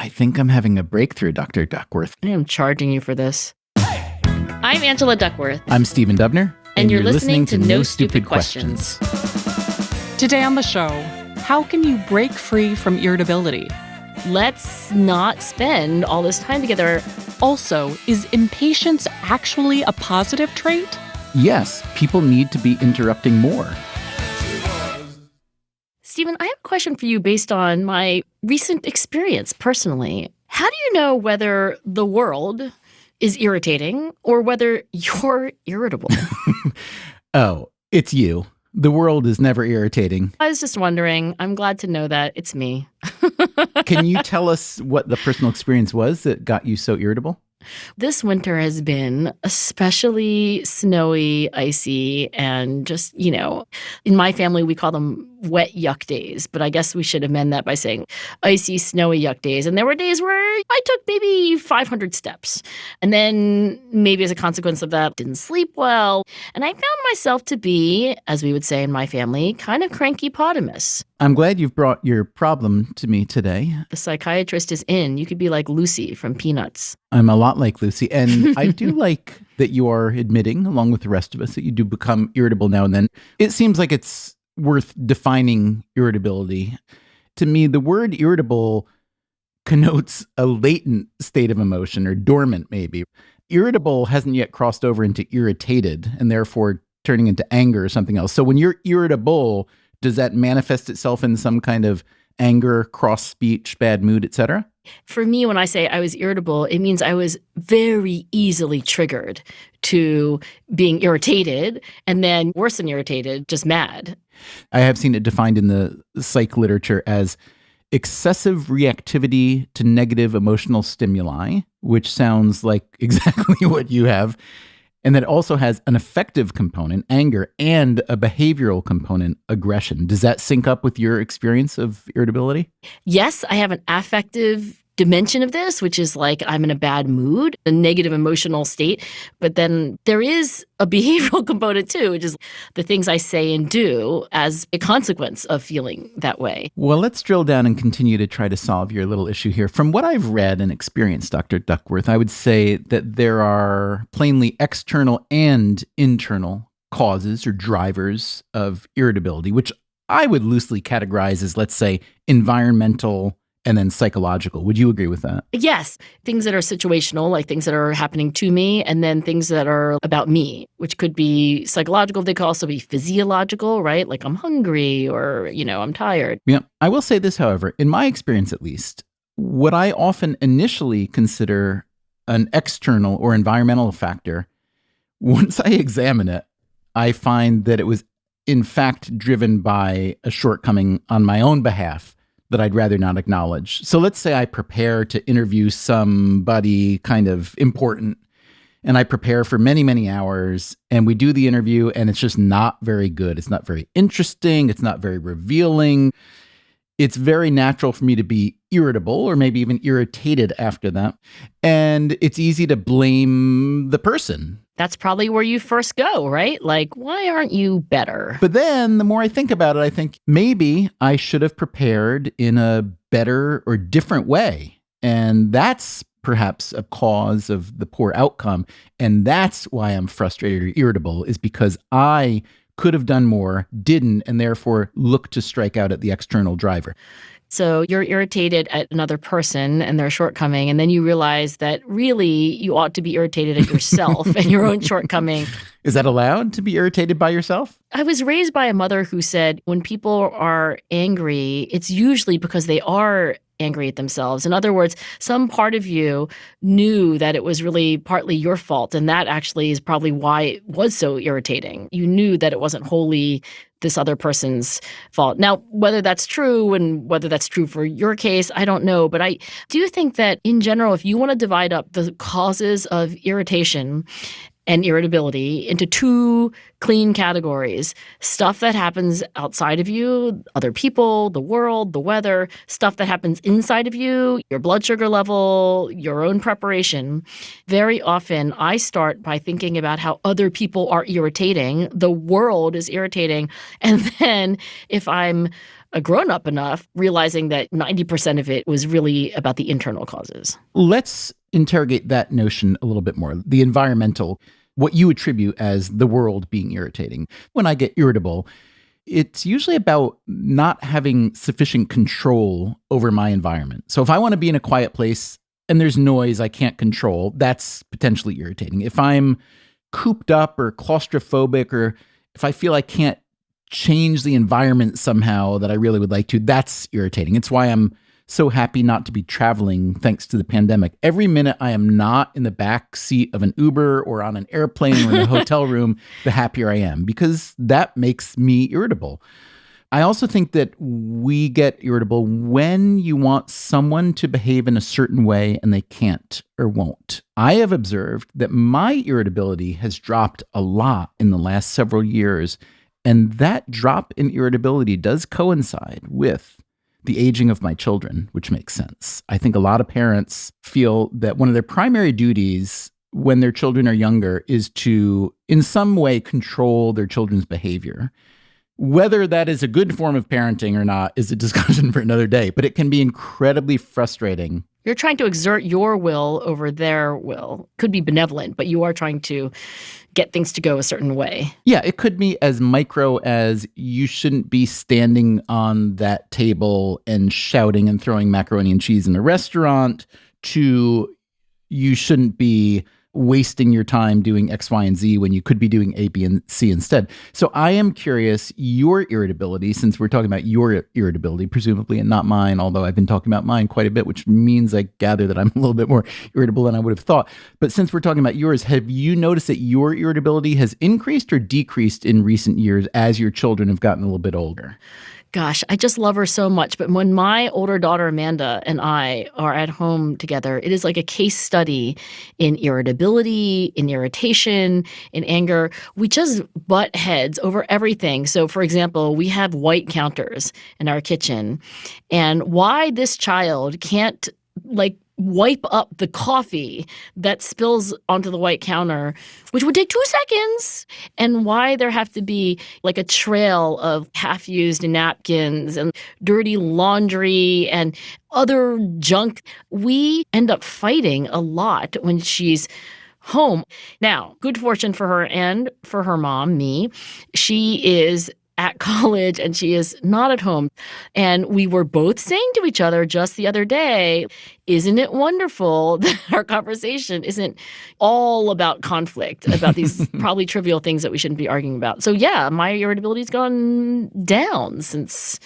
I think I'm having a breakthrough, Dr. Duckworth. I am charging you for this. I'm Angela Duckworth. I'm Stephen Dubner. And you're listening to No Stupid Questions. Today on the show, how can you break free from irritability? Let's not spend all this time together. Also, is impatience actually a positive trait? Yes, people need to be interrupting more. Stephen, I have a question for you based on my recent experience personally. How do you know whether the world is irritating or whether you're irritable? Oh, it's you. The world is never irritating. I was just wondering. I'm glad to know that it's me. Can you tell us what the personal experience was that got you so irritable? This winter has been especially snowy, icy, and just, in my family, we call them wet yuck days. But I guess we should amend that by saying icy, snowy yuck days. And there were days where I took maybe 500 steps. And then maybe as a consequence of that, didn't sleep well. And I found myself to be, as we would say in my family, kind of cranky-potamus. I'm glad you've brought your problem to me today. The psychiatrist is in. You could be like Lucy from Peanuts. I'm a lot like Lucy. And I do like that you are admitting, along with the rest of us, that you do become irritable now and then. It seems like it's worth defining irritability. To me, the word irritable connotes a latent state of emotion, or dormant maybe. Irritable hasn't yet crossed over into irritated and therefore turning into anger or something else. So when you're irritable, does that manifest itself in some kind of anger, cross speech, bad mood, etc.? For me, when I say I was irritable, it means I was very easily triggered to being irritated, and then worse than irritated, just mad. I have seen it defined in the psych literature as excessive reactivity to negative emotional stimuli, which sounds like exactly what you have. And that also has an affective component, anger, and a behavioral component, aggression. Does that sync up with your experience of irritability? Yes, I have an affective dimension of this, which is like I'm in a bad mood, a negative emotional state. But then there is a behavioral component too, which is the things I say and do as a consequence of feeling that way. Well, let's drill down and continue to try to solve your little issue here. From what I've read and experienced, Dr. Duckworth, I would say that there are plainly external and internal causes or drivers of irritability, which I would loosely categorize as, let's say, environmental and then psychological. Would you agree with that? Yes. Things that are situational, like things that are happening to me, and then things that are about me, which could be psychological. They could also be physiological, right? Like I'm hungry or, I'm tired. Yeah. I will say this, however, in my experience at least, what I often initially consider an external or environmental factor, once I examine it, I find that it was in fact driven by a shortcoming on my own behalf that I'd rather not acknowledge. So let's say I prepare to interview somebody kind of important, and I prepare for many, many hours, and we do the interview, and it's just not very good. It's not very interesting. It's not very revealing. It's very natural for me to be irritable or maybe even irritated after that. And it's easy to blame the person. That's probably where you first go, right? Like, why aren't you better? But then the more I think about it, I think maybe I should have prepared in a better or different way. And that's perhaps a cause of the poor outcome. And that's why I'm frustrated or irritable, is because I could have done more, didn't, and therefore look to strike out at the external driver. So you're irritated at another person and their shortcoming, and then you realize that really you ought to be irritated at yourself and your own shortcoming. Is that allowed, to be irritated by yourself? I was raised by a mother who said when people are angry, it's usually because they are angry at themselves. In other words, some part of you knew that it was really partly your fault, and that actually is probably why it was so irritating. You knew that it wasn't wholly this other person's fault. Now, whether that's true and whether that's true for your case, I don't know. But I do think that in general, if you want to divide up the causes of irritation and irritability into two clean categories: stuff that happens outside of you, other people, the world, the weather, stuff that happens inside of you, your blood sugar level, your own preparation. Very often I start by thinking about how other people are irritating, the world is irritating, and then if I'm grown-up enough, realizing that 90% of it was really about the internal causes. Let's interrogate that notion a little bit more. The environmental, what you attribute as the world being irritating. When I get irritable, it's usually about not having sufficient control over my environment. So if I want to be in a quiet place and there's noise I can't control, that's potentially irritating. If I'm cooped up or claustrophobic, or if I feel I can't change the environment somehow that I really would like to, that's irritating. It's why I'm so happy not to be traveling thanks to the pandemic. Every minute I am not in the back seat of an Uber or on an airplane or in a hotel room, the happier I am, because that makes me irritable. I also think that we get irritable when you want someone to behave in a certain way and they can't or won't. I have observed that my irritability has dropped a lot in the last several years, and that drop in irritability does coincide with the aging of my children, which makes sense. I think a lot of parents feel that one of their primary duties when their children are younger is to, in some way, control their children's behavior. Whether that is a good form of parenting or not is a discussion for another day, but it can be incredibly frustrating. You're trying to exert your will over their will. Could be benevolent, but you are trying to get things to go a certain way. Yeah, it could be as micro as you shouldn't be standing on that table and shouting and throwing macaroni and cheese in a restaurant, to you shouldn't be wasting your time doing X, Y, and Z when you could be doing A, B, and C instead. So I am curious, your irritability, since we're talking about your irritability, presumably, and not mine, although I've been talking about mine quite a bit, which means I gather that I'm a little bit more irritable than I would have thought. But since we're talking about yours, have you noticed that your irritability has increased or decreased in recent years as your children have gotten a little bit older? Gosh, I just love her so much. But when my older daughter, Amanda, and I are at home together, it is like a case study in irritability, in irritation, in anger. We just butt heads over everything. So, for example, we have white counters in our kitchen. And why this child can't, wipe up the coffee that spills onto the white counter, which would take 2 seconds, and why there have to be like a trail of half-used napkins and dirty laundry and other junk. We end up fighting a lot when she's home. Now, good fortune for her and for her mom, me, she is at college and she is not at home. And we were both saying to each other just the other day, isn't it wonderful that our conversation isn't all about conflict, about these probably trivial things that we shouldn't be arguing about? So yeah, my irritability's gone down since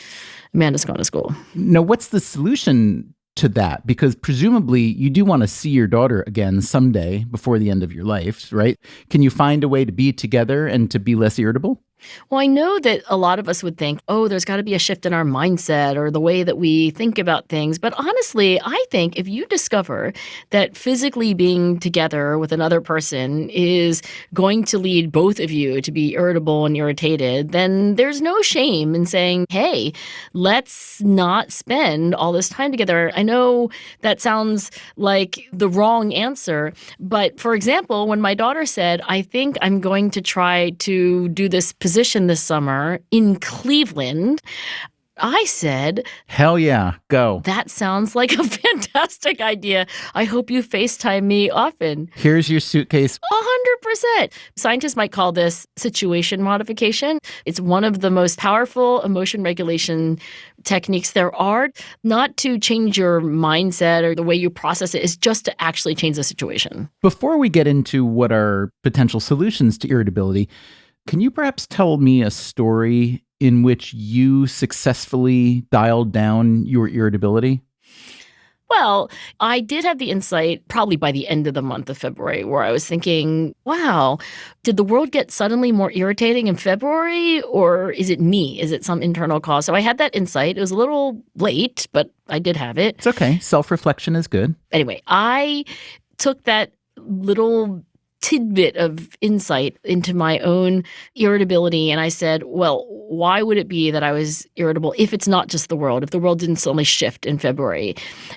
Amanda's gone to school. Now, what's the solution to that? Because presumably you do want to see your daughter again someday before the end of your life, right? Can you find a way to be together and to be less irritable? Well, I know that a lot of us would think, oh, there's got to be a shift in our mindset or the way that we think about things. But honestly, I think if you discover that physically being together with another person is going to lead both of you to be irritable and irritated, then there's no shame in saying, hey, let's not spend all this time together. I know that sounds like the wrong answer. But for example, when my daughter said, I think I'm going to try to do this position this summer in Cleveland, I said, hell yeah, go. That sounds like a fantastic idea. I hope you FaceTime me often. Here's your suitcase. 100%. Scientists might call this situation modification. It's one of the most powerful emotion regulation techniques there are. Not to change your mindset or the way you process it, is just to actually change the situation. Before we get into what are potential solutions to irritability, can you perhaps tell me a story in which you successfully dialed down your irritability? Well, I did have the insight probably by the end of the month of February where I was thinking, wow, did the world get suddenly more irritating in February, or is it me? Is it some internal cause? So I had that insight. It was a little late, but I did have it. It's okay. Self-reflection is good. Anyway, I took that little tidbit of insight into my own irritability. And I said, well, why would it be that I was irritable if it's not just the world, if the world didn't suddenly shift in February?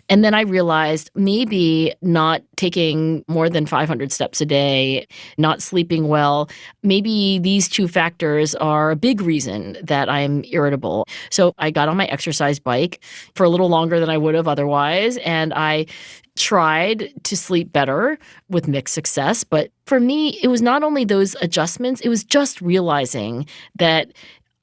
And then I realized maybe not taking more than 500 steps a day, not sleeping well, maybe these two factors are a big reason that I'm irritable. So I got on my exercise bike for a little longer than I would have otherwise, and I tried to sleep better with mixed success. But for me, it was not only those adjustments, it was just realizing that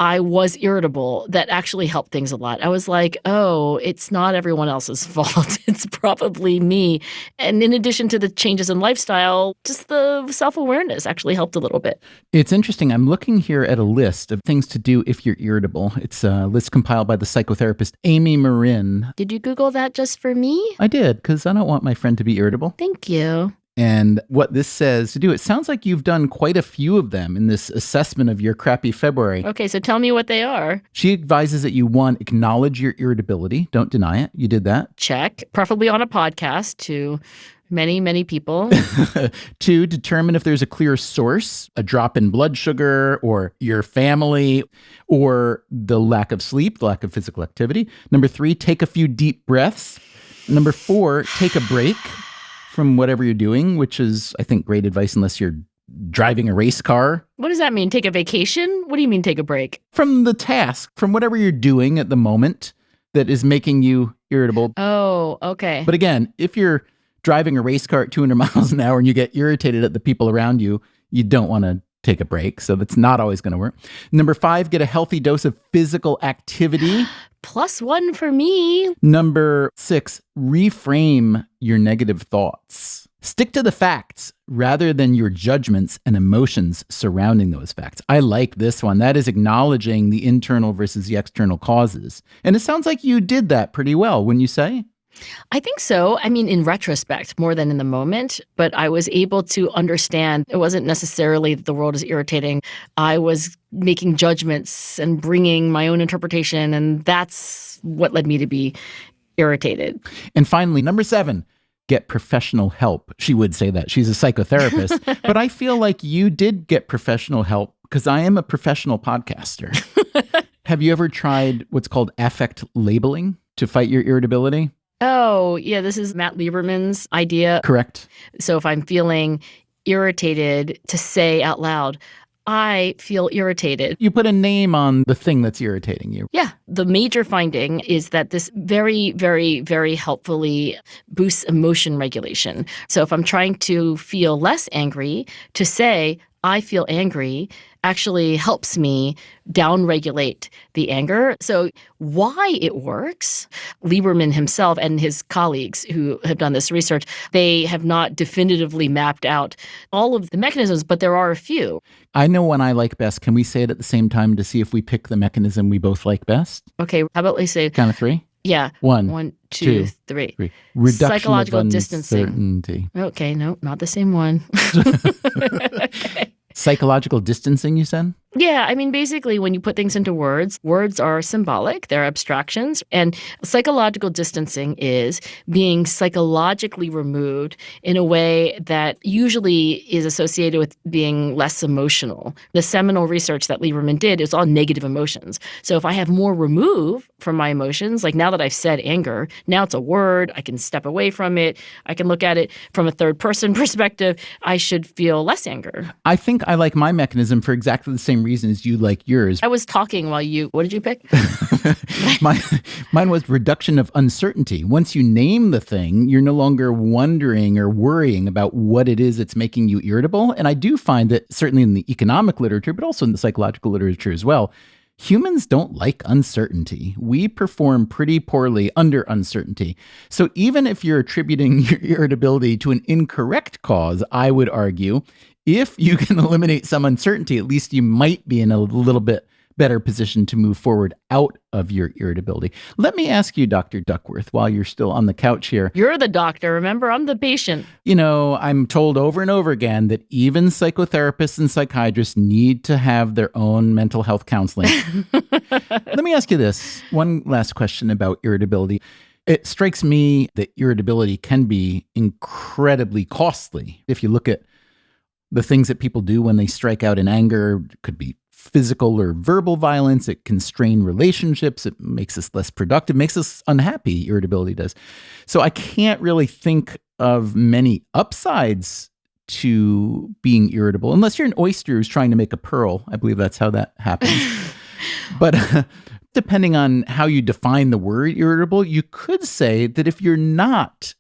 I was irritable that actually helped things a lot. I was like, oh, it's not everyone else's fault. It's probably me. And in addition to the changes in lifestyle, just the self-awareness actually helped a little bit. It's interesting. I'm looking here at a list of things to do if you're irritable. It's a list compiled by the psychotherapist Amy Marin. Did you Google that just for me? I did, because I don't want my friend to be irritable. Thank you. And what this says to do, it sounds like you've done quite a few of them in this assessment of your crappy February. Okay, so tell me what they are. She advises that you, one, acknowledge your irritability. Don't deny it. You did that. Check. Preferably on a podcast to many, many people. Two, determine if there's a clear source, a drop in blood sugar, or your family, or the lack of sleep, the lack of physical activity. Number three, take a few deep breaths. Number four, take a break from whatever you're doing, which is, I think, great advice unless you're driving a race car. What does that mean? Take a vacation? What do you mean take a break? From the task, from whatever you're doing at the moment that is making you irritable. Oh, okay. But again, if you're driving a race car at 200 miles an hour and you get irritated at the people around you, you don't want to take a break. So that's not always going to work. Number five, get a healthy dose of physical activity. +1 for me. Number six, reframe your negative thoughts. Stick to the facts rather than your judgments and emotions surrounding those facts. I like this one. That is acknowledging the internal versus the external causes. And it sounds like you did that pretty well, wouldn't you say? I think so. I mean, in retrospect, more than in the moment, but I was able to understand it wasn't necessarily that the world is irritating. I was making judgments and bringing my own interpretation, and that's what led me to be irritated. And finally, number seven, get professional help. She would say that. She's a psychotherapist. But I feel like you did get professional help because I am a professional podcaster. Have you ever tried what's called affect labeling to fight your irritability? Oh, yeah, this is Matt Lieberman's idea. Correct. So if I'm feeling irritated, to say out loud, I feel irritated. You put a name on the thing that's irritating you. Yeah. The major finding is that this very, very, very helpfully boosts emotion regulation. So if I'm trying to feel less angry, to say, I feel angry actually helps me downregulate the anger. So why it works, Lieberman himself and his colleagues who have done this research, they have not definitively mapped out all of the mechanisms, but there are a few. I know one I like best. Can we say it at the same time to see if we pick the mechanism we both like best? Okay, how about we say... Count of three? Yeah. One, two, three. Reduction Psychological of distancing. uncertainty. Okay, no, not the same one. Okay. Psychological distancing, you said? Yeah, I mean, basically, when you put things into words, words are symbolic, they're abstractions. And psychological distancing is being psychologically removed in a way that usually is associated with being less emotional. The seminal research that Lieberman did is all negative emotions. So if I have more remove from my emotions, like now that I've said anger, now it's a word, I can step away from it, I can look at it from a third person perspective, I should feel less anger. I think I like my mechanism for exactly the same reason as you like yours. I was talking while you, what did you pick? Mine was reduction of uncertainty. Once you name the thing, you're no longer wondering or worrying about what it is that's making you irritable. And I do find that certainly in the economic literature, but also in the psychological literature as well, humans don't like uncertainty. We perform pretty poorly under uncertainty. So even if you're attributing your irritability to an incorrect cause, I would argue, if you can eliminate some uncertainty, at least you might be in a little bit better position to move forward out of your irritability. Let me ask you, Dr. Duckworth, while you're still on the couch here. You're the doctor, remember? I'm the patient. You know, I'm told over and over again that even psychotherapists and psychiatrists need to have their own mental health counseling. Let me ask you this. One last question about irritability. It strikes me that irritability can be incredibly costly. If you look at the things that people do when they strike out in anger. It could be physical or verbal violence. It can strain relationships. It makes us less productive, makes us unhappy. Irritability does. So I can't really think of many upsides to being irritable, unless you're an oyster who's trying to make a pearl. I believe that's how that happens. But depending on how you define the word irritable, you could say that if you're not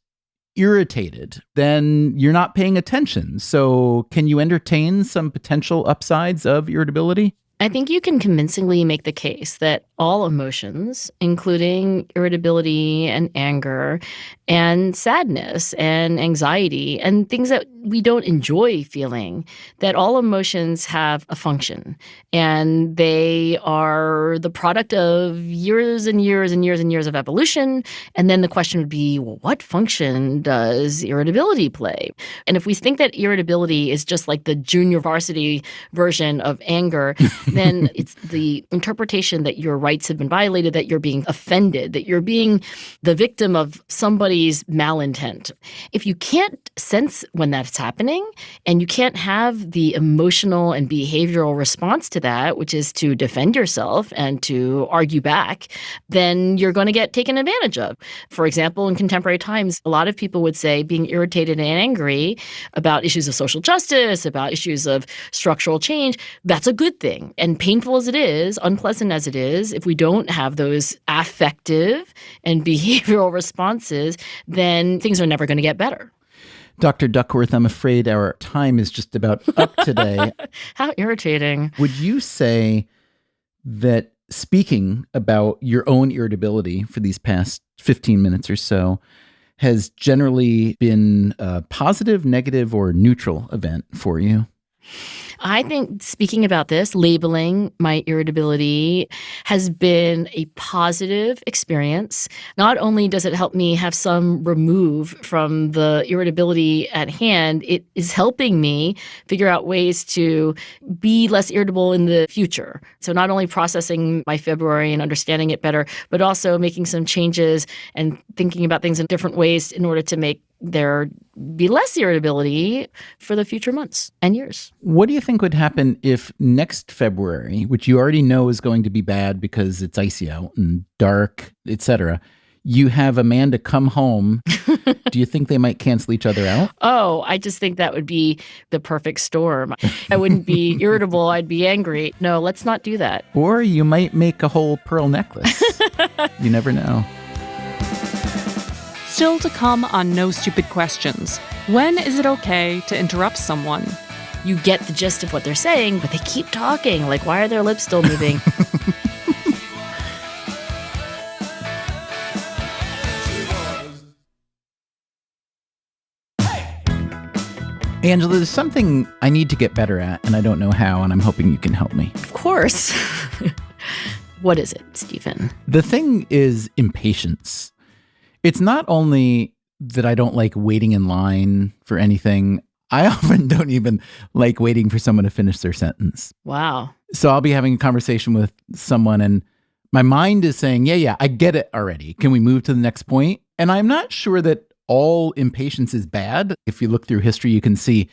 irritated, then you're not paying attention. So can you entertain some potential upsides of irritability? I think you can convincingly make the case that all emotions, including irritability and anger and sadness and anxiety and things that we don't enjoy feeling, that all emotions have a function. And they are the product of years and years and years and years of evolution. And then the question would be, well, what function does irritability play? And if we think that irritability is just like the junior varsity version of anger, then it's the interpretation that your rights have been violated, that you're being offended, that you're being the victim of somebody's malintent. If you can't sense when that's happening, and you can't have the emotional and behavioral response to that, which is to defend yourself and to argue back, then you're going to get taken advantage of. For example, in contemporary times, a lot of people would say being irritated and angry about issues of social justice, about issues of structural change, that's a good thing. And painful as it is, unpleasant as it is, if we don't have those affective and behavioral responses, then things are never going to get better. Dr. Duckworth, I'm afraid our time is just about up today. How irritating. Would you say that speaking about your own irritability for these past 15 minutes or so has generally been a positive, negative, or neutral event for you? I think speaking about this, labeling my irritability has been a positive experience. Not only does it help me have some remove from the irritability at hand, it is helping me figure out ways to be less irritable in the future. So not only processing my February and understanding it better, but also making some changes and thinking about things in different ways in order to make there be less irritability for the future months and years. What do you think would happen if next February, which you already know is going to be bad because it's icy out and dark, etc., you have Amanda come home? Do you think they might cancel each other out? Oh, I just think that would be the perfect storm. I wouldn't be irritable. I'd be angry. No, let's not do that. Or you might make a whole pearl necklace. You never know. Still to come on No Stupid Questions. When is it okay to interrupt someone? You get the gist of what they're saying, but they keep talking. Like, why are their lips still moving? Angela, there's something I need to get better at, and I don't know how, and I'm hoping you can help me. Of course. What is it, Stephen? The thing is impatience. It's not only that I don't like waiting in line for anything, I often don't even like waiting for someone to finish their sentence. Wow. So I'll be having a conversation with someone and my mind is saying, yeah, I get it already. Can we move to the next point? And I'm not sure that all impatience is bad. If you look through history, you can see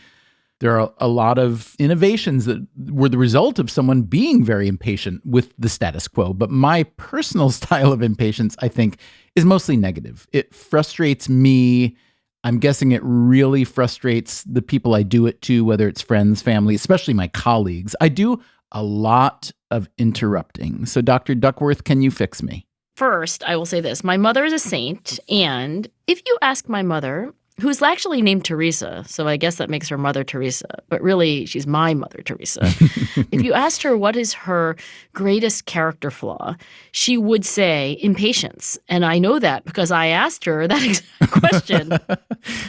there are a lot of innovations that were the result of someone being very impatient with the status quo. But my personal style of impatience, I think, is mostly negative. It frustrates me. I'm guessing it really frustrates the people I do it to, whether it's friends, family, especially my colleagues. I do a lot of interrupting. So, Dr. Duckworth, can you fix me? First, I will say this. My mother is a saint. And if you ask my mother, who's actually named Teresa, so I guess that makes her Mother Teresa, but really she's my Mother Teresa. If you asked her what is her greatest character flaw, she would say impatience. And I know that because I asked her that exact question.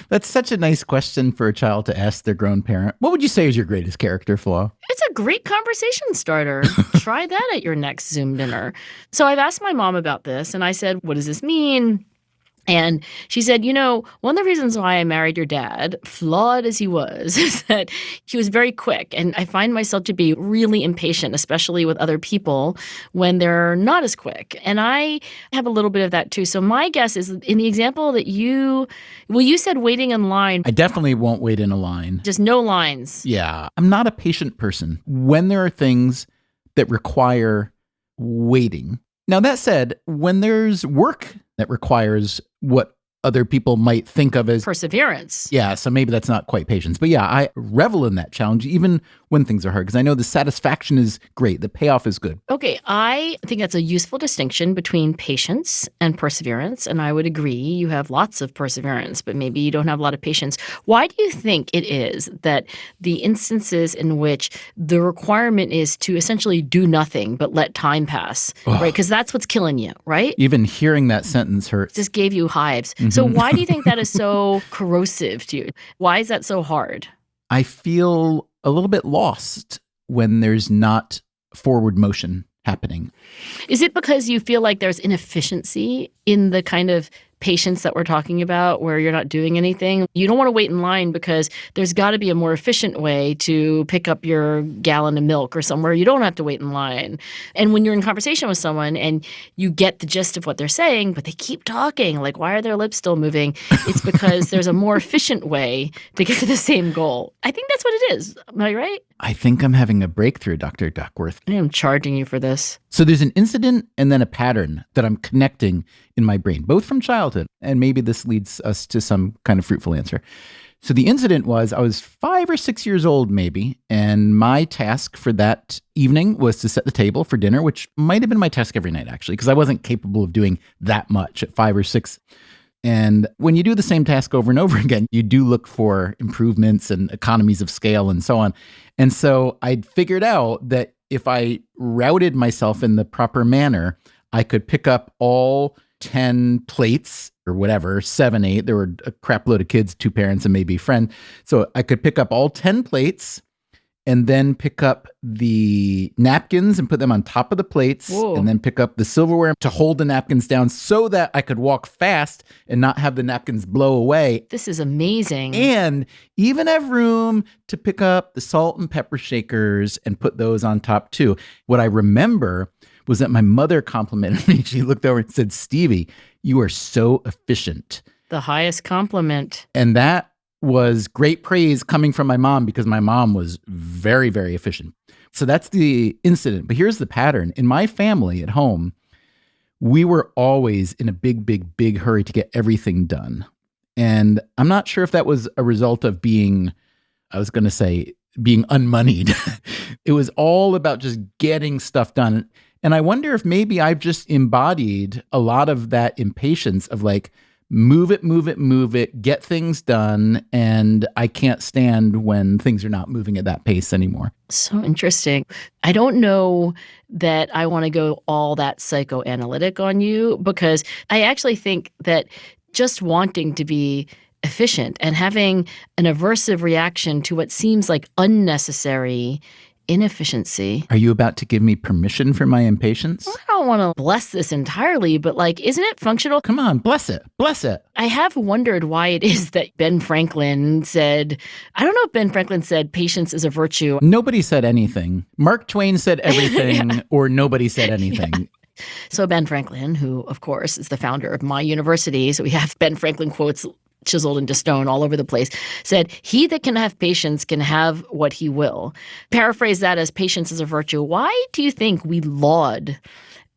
That's such a nice question for a child to ask their grown parent. What would you say is your greatest character flaw? It's a great conversation starter. Try that at your next Zoom dinner. So I've asked my mom about this, and I said, what does this mean? And she said, one of the reasons why I married your dad, flawed as he was, is that he was very quick. And I find myself to be really impatient, especially with other people when they're not as quick. And I have a little bit of that too. So my guess is in the example that you said waiting in line. I definitely won't wait in a line. Just no lines. Yeah. I'm not a patient person when there are things that require waiting. Now, that said, when there's work that requires what other people might think of as perseverance. Yeah, so maybe that's not quite patience. But yeah, I revel in that challenge, even when things are hard, because I know the satisfaction is great. The payoff is good. Okay, I think that's a useful distinction between patience and perseverance. And I would agree you have lots of perseverance, but maybe you don't have a lot of patience. Why do you think it is that the instances in which the requirement is to essentially do nothing but let time pass, right? Because that's what's killing you, right? Even hearing that sentence hurts. Just gave you hives. So why do you think that is so corrosive to you? Why is that so hard? I feel a little bit lost when there's not forward motion happening. Is it because you feel like there's inefficiency in the kind of patience that we're talking about where you're not doing anything? You don't want to wait in line because there's got to be a more efficient way to pick up your gallon of milk or somewhere you don't have to wait in line. And when you're in conversation with someone and you get the gist of what they're saying, but they keep talking, like why are their lips still moving? It's because there's a more efficient way to get to the same goal. I think that's what it is. Am I right? I think I'm having a breakthrough, Dr. Duckworth. I am charging you for this. So there's an incident and then a pattern that I'm connecting in my brain, both from childhood, and maybe this leads us to some kind of fruitful answer. So the incident was I was 5 or 6 years old maybe, and my task for that evening was to set the table for dinner, which might have been my task every night actually, because I wasn't capable of doing that much at 5 or 6. And when you do the same task over and over again, you do look for improvements and economies of scale and so on. And so I'd figured out that if I routed myself in the proper manner, I could pick up all 10 plates or whatever, 7, 8. There were a crap load of kids, 2 parents and maybe a friend. So I could pick up all 10 plates and then pick up the napkins and put them on top of the plates. Whoa. And then pick up the silverware to hold the napkins down so that I could walk fast and not have the napkins blow away. This is amazing. And even have room to pick up the salt and pepper shakers and put those on top too. What I remember was that my mother complimented me. She looked over and said, "Stevie, you are so efficient." The highest compliment. And that was great praise coming from my mom because my mom was very, very efficient. So that's the incident. But here's the pattern. In my family at home, we were always in a big, big, big hurry to get everything done. And I'm not sure if that was a result of being unmoneyed. It was all about just getting stuff done. And I wonder if maybe I've just embodied a lot of that impatience of like, move it, get things done. And I can't stand when things are not moving at that pace anymore. So interesting. I don't know that I want to go all that psychoanalytic on you because I actually think that just wanting to be efficient and having an aversive reaction to what seems like unnecessary inefficiency. Are you about to give me permission for my impatience? I don't want to bless this entirely, but like, isn't it functional? Come on, bless it. Bless it. I have wondered why it is that Ben Franklin said, I don't know if Ben Franklin said patience is a virtue. Nobody said anything. Mark Twain said everything Yeah. or nobody said anything. Yeah. So Ben Franklin, who of course is the founder of my university, so we have Ben Franklin quotes chiseled into stone all over the place, said, "He that can have patience can have what he will." Paraphrase that as patience is a virtue. Why do you think we laud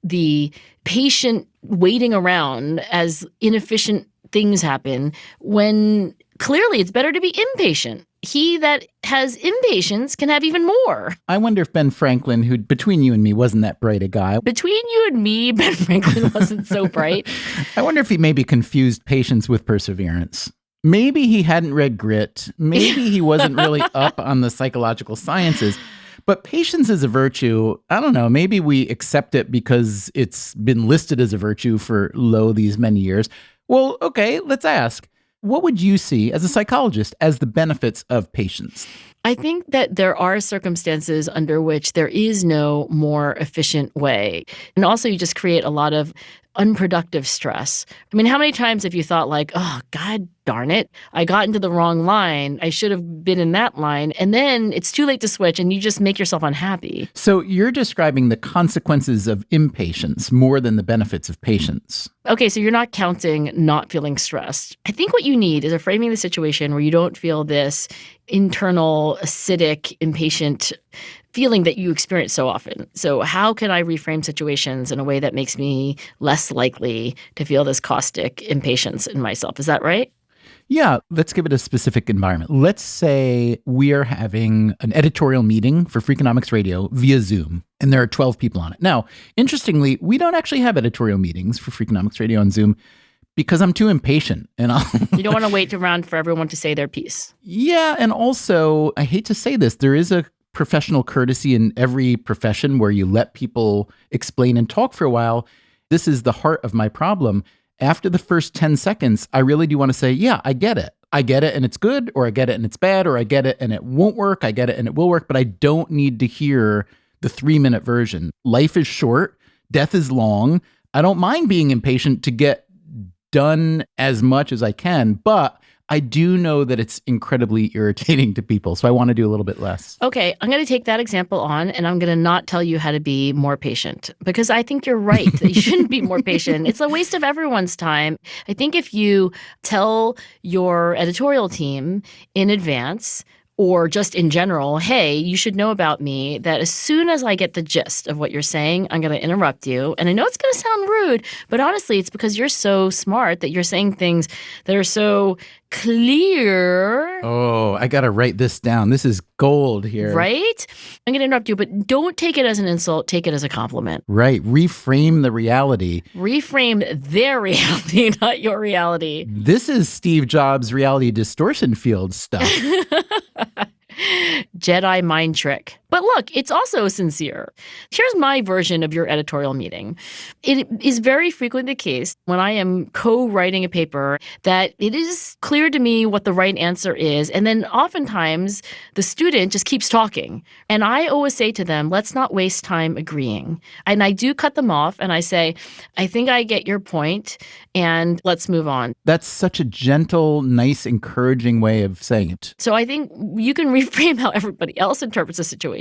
the patient waiting around as inefficient things happen when clearly it's better to be impatient? He that has impatience can have even more. I wonder if Ben Franklin, who between you and me wasn't that bright a guy. Between you and me, Ben Franklin wasn't so bright. I wonder if he maybe confused patience with perseverance. Maybe he hadn't read Grit. Maybe he wasn't really up on the psychological sciences. But patience is a virtue. I don't know. Maybe we accept it because it's been listed as a virtue for these many years. Well, okay, let's ask. What would you see as a psychologist as the benefits of patience? I think that there are circumstances under which there is no more efficient way. And also you just create a lot of unproductive stress. I mean, how many times have you thought like, oh, God darn it, I got into the wrong line. I should have been in that line. And then it's too late to switch and you just make yourself unhappy. So you're describing the consequences of impatience more than the benefits of patience. Okay, so you're not counting not feeling stressed. I think what you need is a framing the situation where you don't feel this internal, acidic, impatient feeling that you experience so often. So how can I reframe situations in a way that makes me less likely to feel this caustic impatience in myself? Is that right? Yeah, let's give it a specific environment. Let's say we are having an editorial meeting for Freakonomics Radio via Zoom, and there are 12 people on it. Now, interestingly, we don't actually have editorial meetings for Freakonomics Radio on Zoom because I'm too impatient. And you don't want to wait around for everyone to say their piece. Yeah, and also, I hate to say this, there is a professional courtesy in every profession where you let people explain and talk for a while. This is the heart of my problem. After the first 10 seconds, I really do want to say, yeah, I get it. I get it and it's good, or I get it and it's bad, or I get it and it won't work. I get it and it will work, but I don't need to hear the 3-minute version. Life is short. Death is long. I don't mind being impatient to get done as much as I can, but I do know that it's incredibly irritating to people, so I want to do a little bit less. Okay, I'm going to take that example on, and I'm going to not tell you how to be more patient, because I think you're right that you shouldn't be more patient. It's a waste of everyone's time. I think if you tell your editorial team in advance, or just in general, hey, you should know about me that as soon as I get the gist of what you're saying, I'm going to interrupt you. And I know it's going to sound rude, but honestly, it's because you're so smart that you're saying things that are so clear. Oh, I got to write this down. This is gold here. Right? I'm going to interrupt you, but don't take it as an insult. Take it as a compliment. Right. Reframe the reality. Reframe their reality, not your reality. This is Steve Jobs' reality distortion field stuff. Jedi mind trick. But look, it's also sincere. Here's my version of your editorial meeting. It is very frequently the case when I am co-writing a paper that it is clear to me what the right answer is. And then oftentimes the student just keeps talking. And I always say to them, let's not waste time agreeing. And I do cut them off and I say, I think I get your point and let's move on. That's such a gentle, nice, encouraging way of saying it. So I think you can reframe how everybody else interprets the situation.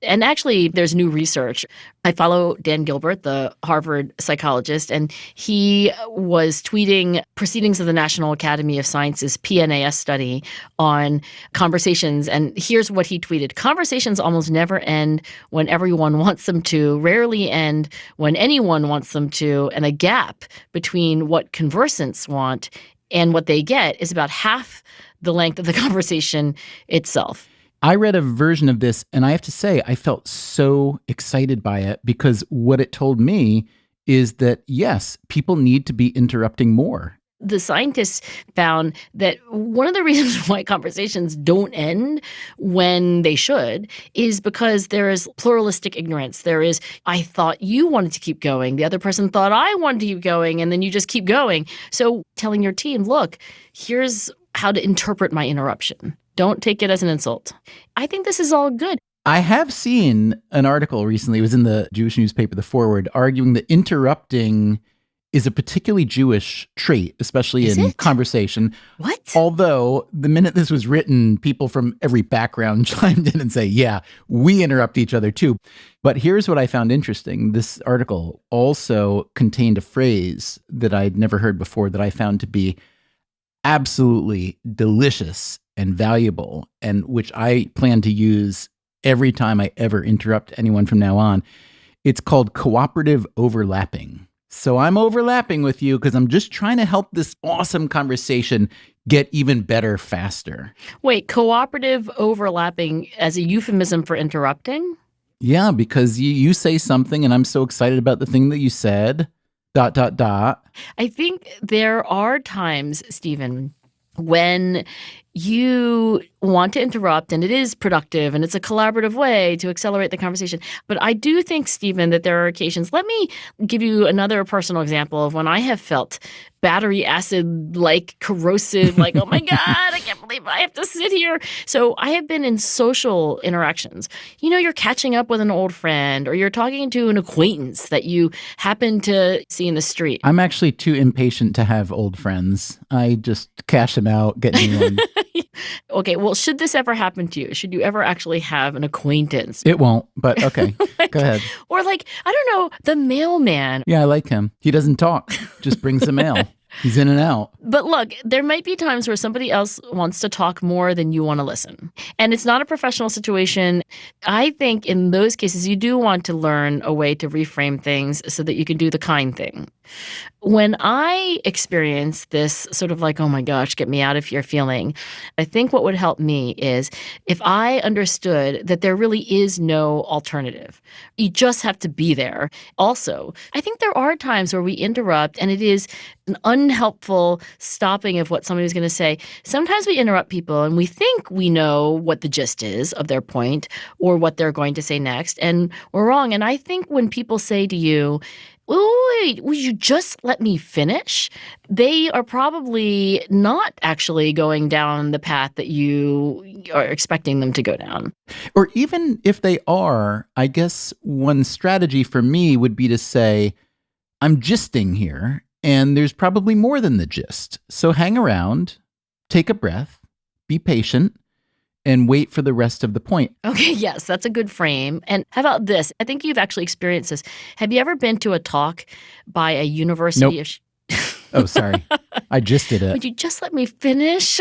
And actually, there's new research. I follow Dan Gilbert, the Harvard psychologist, and he was tweeting proceedings of the National Academy of Sciences PNAS study on conversations. And here's what he tweeted. Conversations almost never end when everyone wants them to, rarely end when anyone wants them to, and a gap between what conversants want and what they get is about half the length of the conversation itself. I read a version of this, and I have to say, I felt so excited by it because what it told me is that, yes, people need to be interrupting more. The scientists found that one of the reasons why conversations don't end when they should is because there is pluralistic ignorance. There is, I thought you wanted to keep going. The other person thought I wanted to keep going, and then you just keep going. So telling your team, look, here's how to interpret my interruption. Don't take it as an insult. I think this is all good. I have seen an article recently, it was in the Jewish newspaper, The Forward, arguing that interrupting is a particularly Jewish trait, especially in conversation. What? Although the minute this was written, people from every background chimed in and say, yeah, we interrupt each other too. But here's what I found interesting. This article also contained a phrase that I'd never heard before that I found to be absolutely delicious and valuable, and which I plan to use every time I ever interrupt anyone from now on. It's called cooperative overlapping. So I'm overlapping with you because I'm just trying to help this awesome conversation get even better faster. Wait, cooperative overlapping as a euphemism for interrupting? Yeah, because you say something and I'm so excited about the thing that you said, ... I think there are times, Stephen, when you want to interrupt, and it is productive, and it's a collaborative way to accelerate the conversation. But I do think, Stephen, that there are occasions. Let me give you another personal example of when I have felt battery acid-like corrosive, like, oh my God, I can't believe I have to sit here. So I have been in social interactions. You're catching up with an old friend, or you're talking to an acquaintance that you happen to see in the street. I'm actually too impatient to have old friends. I just cash them out, get new ones. Okay, well, should this ever happen to you? Should you ever actually have an acquaintance? It won't, but okay. Go ahead. Or I don't know, the mailman. Yeah, I like him. He doesn't talk, just brings the mail. He's in and out. But look, there might be times where somebody else wants to talk more than you want to listen. And it's not a professional situation. I think in those cases, you do want to learn a way to reframe things so that you can do the kind thing. When I experience this sort of like, oh my gosh, get me out of here feeling, I think what would help me is if I understood that there really is no alternative. You just have to be there. Also, I think there are times where we interrupt and it is an unhelpful stopping of what somebody was going to say. Sometimes we interrupt people and we think we know what the gist is of their point or what they're going to say next, and we're wrong. And I think when people say to you, wait, would you just let me finish? They are probably not actually going down the path that you are expecting them to go down. Or even if they are, I guess one strategy for me would be to say, I'm gisting here, and there's probably more than the gist. So hang around, take a breath, be patient, and wait for the rest of the point. Okay, yes, that's a good frame. And how about this? I think you've actually experienced this. Have you ever been to a talk by a university? Nope. Oh, sorry. I just did it. Would you just let me finish?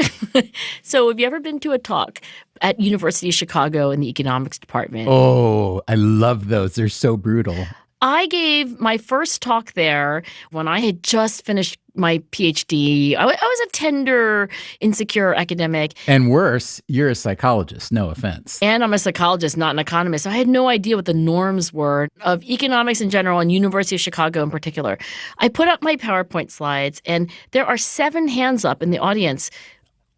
So have you ever been to a talk at University of Chicago in the economics department? Oh, I love those. They're so brutal. I gave my first talk there when I had just finished my PhD. I was a tender, insecure academic. And worse, you're a psychologist, no offense. And I'm a psychologist, not an economist. So I had no idea what the norms were of economics in general and University of Chicago in particular. I put up my PowerPoint slides, and there are 7 hands up in the audience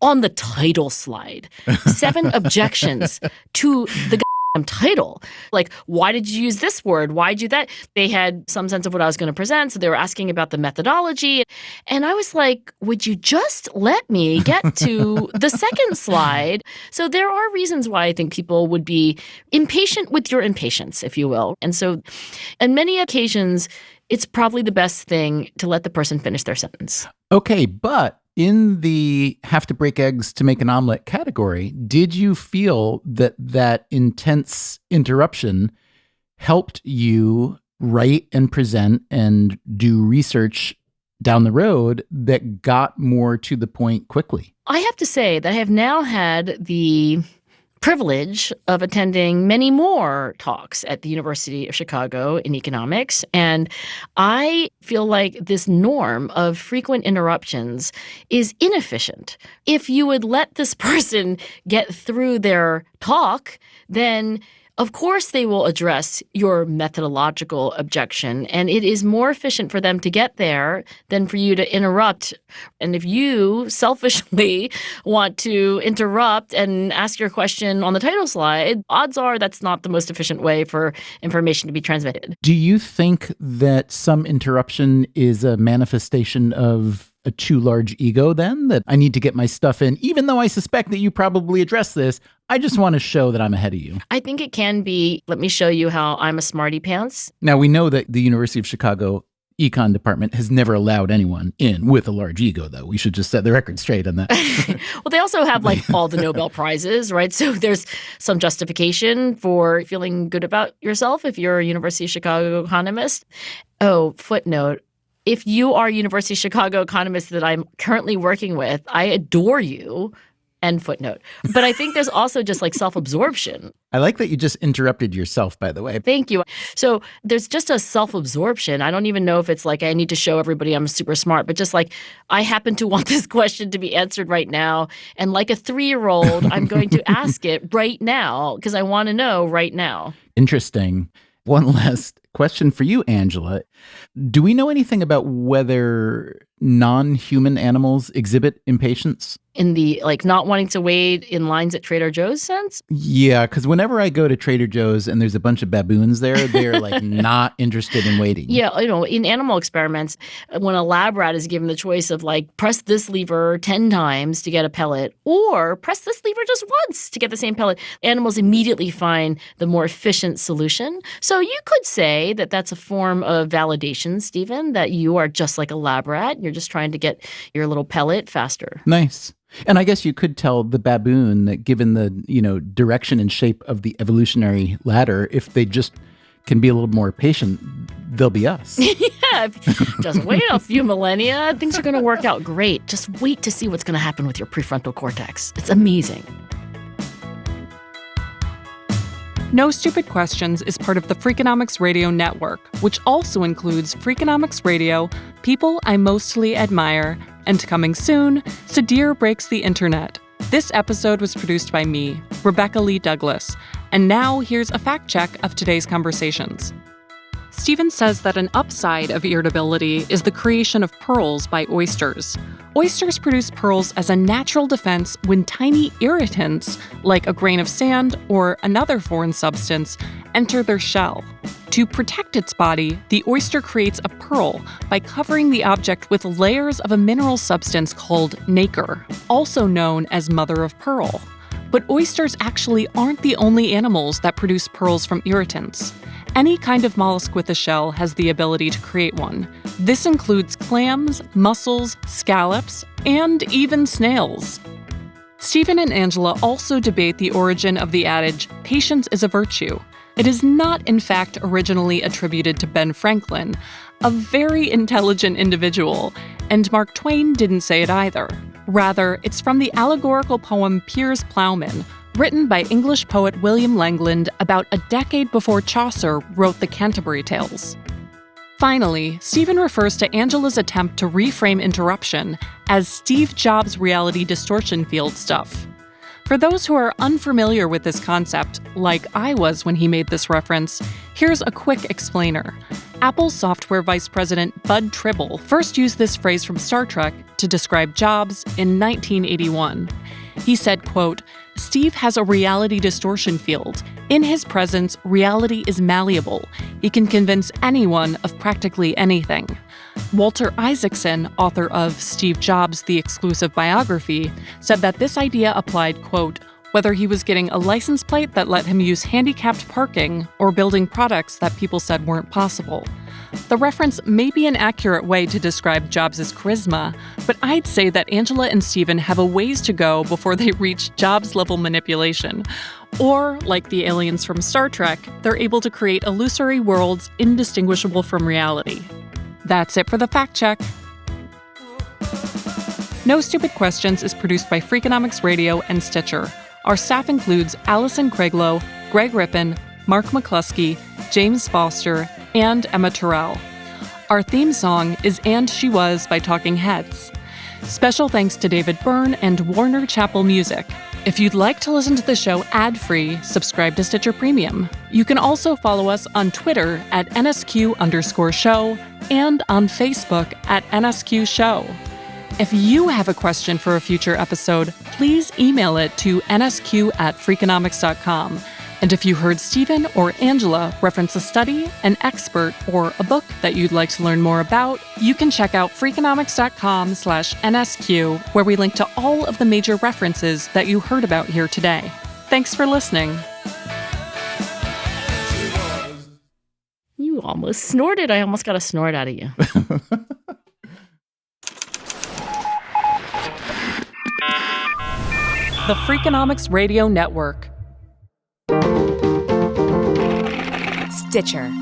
on the title slide. 7 objections to the title. Like, why did you use this word? Why did you that? They had some sense of what I was going to present, so they were asking about the methodology. And I was like, would you just let me get to the second slide? So there are reasons why I think people would be impatient with your impatience, if you will. And so on many occasions, it's probably the best thing to let the person finish their sentence. Okay, but in the have to break eggs to make an omelet category, did you feel that that intense interruption helped you write and present and do research down the road that got more to the point quickly? I have to say that I have now had the privilege of attending many more talks at the University of Chicago in economics. And I feel like this norm of frequent interruptions is inefficient. If you would let this person get through their talk, then of course they will address your methodological objection, and it is more efficient for them to get there than for you to interrupt. And if you selfishly want to interrupt and ask your question on the title slide, odds are that's not the most efficient way for information to be transmitted. Do you think that some interruption is a manifestation of a too large ego then, that I need to get my stuff in, even though I suspect that you probably address this? I just want to show that I'm ahead of you. I think it can be, let me show you how I'm a smarty pants. Now, we know that the University of Chicago econ department has never allowed anyone in with a large ego, though. We should just set the record straight on that. Well, they also have like all the Nobel Prizes, right? So there's some justification for feeling good about yourself if you're a University of Chicago economist. Oh, footnote. If you are a University of Chicago economist that I'm currently working with, I adore you. End footnote. But I think there's also just like self-absorption. I like that you just interrupted yourself, by the way. Thank you. So there's just a self-absorption. I don't even know if it's like I need to show everybody I'm super smart, but just like I happen to want this question to be answered right now. And like a 3-year-old, I'm going to ask it right now because I want to know right now. Interesting. One last question for you, Angela. Do we know anything about whether non-human animals exhibit impatience? In the not wanting to wait in lines at Trader Joe's sense? Yeah, because whenever I go to Trader Joe's and there's a bunch of baboons there, they're not interested in waiting. Yeah, in animal experiments, when a lab rat is given the choice of press this lever 10 times to get a pellet or press this lever just once to get the same pellet, animals immediately find the more efficient solution. So you could say that that's a form of validation, Stephen, that you are just like a lab rat. You're just trying to get your little pellet faster. Nice. And I guess you could tell the baboon that given the, direction and shape of the evolutionary ladder, if they just can be a little more patient, they'll be us. Yeah, just wait a few millennia. Things are going to work out great. Just wait to see what's going to happen with your prefrontal cortex. It's amazing. No Stupid Questions is part of the Freakonomics Radio Network, which also includes Freakonomics Radio, People I Mostly Admire, and coming soon, Sadir Breaks the Internet. This episode was produced by me, Rebecca Lee Douglas, and now here's a fact check of today's conversations. Stephen says that an upside of irritability is the creation of pearls by oysters. Oysters produce pearls as a natural defense when tiny irritants, like a grain of sand or another foreign substance, enter their shell. To protect its body, the oyster creates a pearl by covering the object with layers of a mineral substance called nacre, also known as mother of pearl. But oysters actually aren't the only animals that produce pearls from irritants. Any kind of mollusk with a shell has the ability to create one. This includes clams, mussels, scallops, and even snails. Stephen and Angela also debate the origin of the adage, patience is a virtue. It is not, in fact, originally attributed to Ben Franklin, a very intelligent individual, and Mark Twain didn't say it either. Rather, it's from the allegorical poem Piers Plowman, written by English poet William Langland about a decade before Chaucer wrote the Canterbury Tales. Finally, Stephen refers to Angela's attempt to reframe interruption as Steve Jobs' reality distortion field stuff. For those who are unfamiliar with this concept, like I was when he made this reference, here's a quick explainer. Apple's software vice president Bud Tribble first used this phrase from Star Trek to describe Jobs in 1981. He said, quote, "Steve has a reality distortion field. In his presence, reality is malleable. He can convince anyone of practically anything." Walter Isaacson, author of Steve Jobs, The Exclusive Biography, said that this idea applied, quote, whether he was getting a license plate that let him use handicapped parking or building products that people said weren't possible. The reference may be an accurate way to describe Jobs' charisma, but I'd say that Angela and Stephen have a ways to go before they reach Jobs-level manipulation. Or, like the aliens from Star Trek, they're able to create illusory worlds indistinguishable from reality. That's it for the fact check. No Stupid Questions is produced by Freakonomics Radio and Stitcher. Our staff includes Allison Craiglow, Greg Rippin, Mark McCluskey, James Foster, and Emma Terrell. Our theme song is And She Was by Talking Heads. Special thanks to David Byrne and Warner Chappell Music. If you'd like to listen to the show ad-free, subscribe to Stitcher Premium. You can also follow us on Twitter at NSQ_show and on Facebook at NSQ Show. If you have a question for a future episode, please email it to nsq@freakonomics.com. And if you heard Stephen or Angela reference a study, an expert, or a book that you'd like to learn more about, you can check out freakonomics.com/NSQ, where we link to all of the major references that you heard about here today. Thanks for listening. You almost snorted. I almost got a snort out of you. The Freakonomics Radio Network. Stitcher.